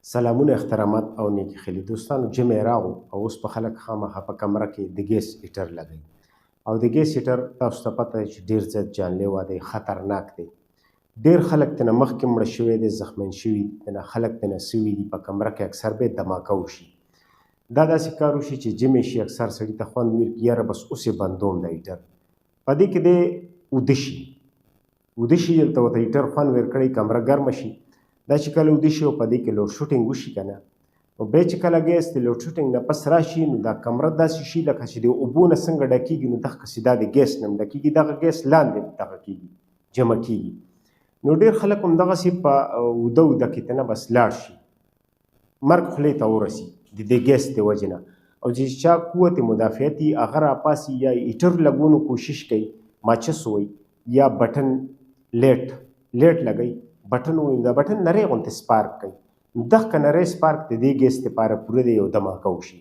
سلامونه احترامات او نیکی خیلی دوستانو جمع راغو او اوس په خلک خامخا په کمره کې د ګیس هیټر لګوي او د ګیس هیټر تاسو ته پته ده چې ډېر زیات جانلیوا دی، خطرناک دی. ډېر خلک ترنه مخکې مړه شوي دي، زخمین شوي دي، خلک ترنه سوي دي. په کمره کې اکثر به دماکه وشي. دا داسې کار وشي چې جمع شي، اکثر سړي ته خوند وي یاره بس اوس یې بندوم د هیټر. په دې کې دی اوده شي، اوده شي دلته ورته هیټر خوند ورکړی، کمره ګرمه شي. دا چې کله اوده شي او په دې کې لوډ شوټینګ وشي که نه، او بیا چې کله ګیس د لوډ شوټینګ نه پس راشي نو دا کمره داسې شي لکه چې د اوبو نه څنګه ډکېږي نو دغسې دا د ګیس نه هم ډکېږي، دغه ګیس لاندې دغه کېږي، جمع کېږي. نو ډېر خلک هم دغسې په اوده اوده کې ته نه بس لاړ شي، مرګ خولې ته ورسي د دې ګیس د وجې نه. او چې چا قوت مدافعتي هغه راپاسي یا هیټر لګولو کوشش کوي، ماچس وایي یا بټن لیټ لګوي، بټن وایي دا بټن نری غوندې سپارک کوي. دغه نری سپارک د دې ګیس دپاره پوره دی یو دماکه وشي.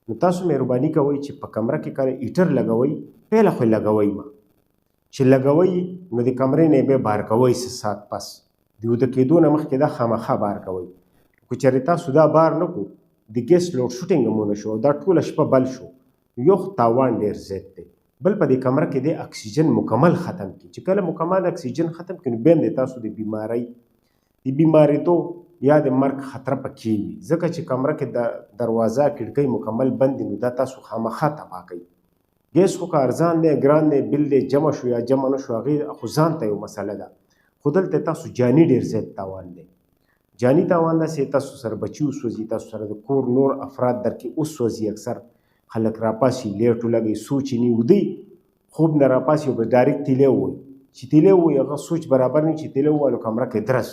نو تاسو مهرباني کوئ چې په کمره کې کله هیټر لګوئ پهله خو لګوئ ما چې لګوئ نو د کمرې نه بیا بار کوئ څه ساعت پس د اوده کېدو نه مخکې دا خامخا بار کوئ. که چېرې تاسو دا بار نه کړو د ګیس لوډ شوټینګ هم ونه شو او دا ټوله شپه بل شو، یو خو تاوان ډېر زیات دی، بل په دې کمره کې د اکسیجن مکمل ختم کړي. چې کله مکمل اکسیجن ختم کړي نو بیا هم د تاسو د بیماریدو یا د مرګ خطره پکې وي، ځکه چې کمره کې د دروازه کړکۍ مکمل بند نو دا تاسو خامخا تباه کوي. ګیس خو که ارزان دی، ګران دی، بل دی، جمع شو یا جمع نه شو هغې خو ځان ته یو مسله ده، خو دلته تاسو جاني ډېر زیات تاوان دی. جاني تاوان داسې تاسو سره بچي وسوځي، تاسو سره د کور نور افراد در کې وسوځي. اکثر خلک راپاسي لیټ ولګوي، سوچ یې نه ودی خوب نه راپاسي او به ډایرکټ تیلی ووایي چې تیلی ووایي هغه سوچ برابر نه چې تیلی ووایي نو کمره کې درز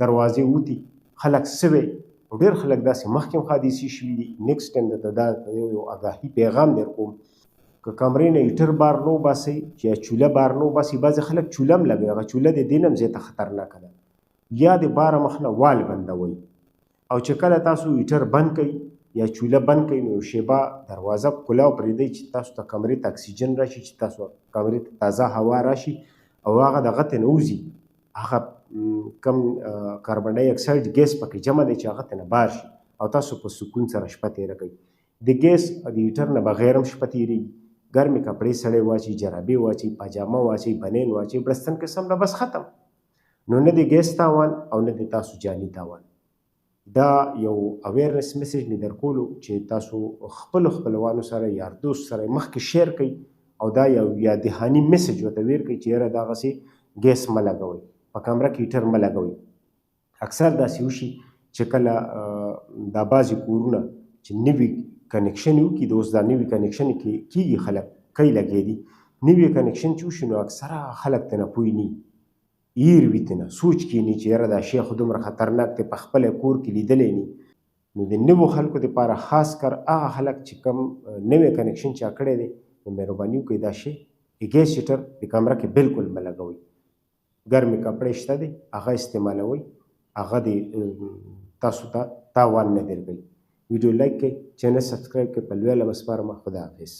دروازې وتي، خلک سوي او ډېر خلک داسې مخکې هم حادثې شوي دي. نیکسټ ټایم درته دا یو آګاهي پیغام در کوم، که کمرې نه هیټر بار نه وباسئ چې یا چوله بار نه وباسئ. بعضې خلک چوله هم لګوي، هغه چوله د دې نه هم زیاته خطرناکه ده. یا د باره مخ نه وال بندوئ او چې کله تاسو هیټر بند کوئ یا چوله بند کوئ نو شیبه دروازه کلاو پرېږدئ چې تاسو ته کمرې ته اکسیجن راشي، چې تاسو کمرې ته تازه هوا راشي او هغه دغه ته نه وځي، هغه کم کاربن ډای اکساید ګیس پکې جمع دی چې هغه ته نه بار شي او تاسو په سکون سره شپه تېره کوئ. د ګیس د هیټر نه بغیر هم شپه تېرېږي. ګرمې کپړې سړی واچوي، جرابې واچوي، پاجامه واچوي، بنین واچوي، بړستن کې سم بس ختم. نو نه د ګیس تاوان او نه د تاسو جاني تاوان. دا یو اویرنس میسیج مې در کولو چې تاسو خپلو خپلوانو سره یار دوست سره مخکې شیر کوئ او دا یو یا دهاني میسیج ورته ویر کوئ چې یاره دغسې ګیس مه لګوئ، په کمره کې هیټر مه لګوئ. اکثر داسې وشي چې کله دا بعضې کورونه چې نوي کنیکشن یې وکړي، د اوس دا نوي کنیکشن کېږي، خلک کوي لګیا دي، نوي کنیکشن چې وشي نو اکثره خلک ترنه پوه نه وي، هیر وي ترنه، سوچ کښېني چې یاره دا شی خو دومره خطرناک دی، په خپله کور کې لیدلی نه. نو د نوو خلکو دپاره خاص کر هغه خلک چې کوم نوی کنیکشن چا کړی دی نو مهرباني وکړئ دا شی د ګیس هیټر د کمره کې بالکل مه لګوئ. ګرمې کپړې شته دی هغه استعمالوئ، هغه د تاسو ته تاوان نه درکوي. ویډیو لایک کړئ، چینل سبسکرایب کړئ، په لویه لمه سپارم. خدا حافظ.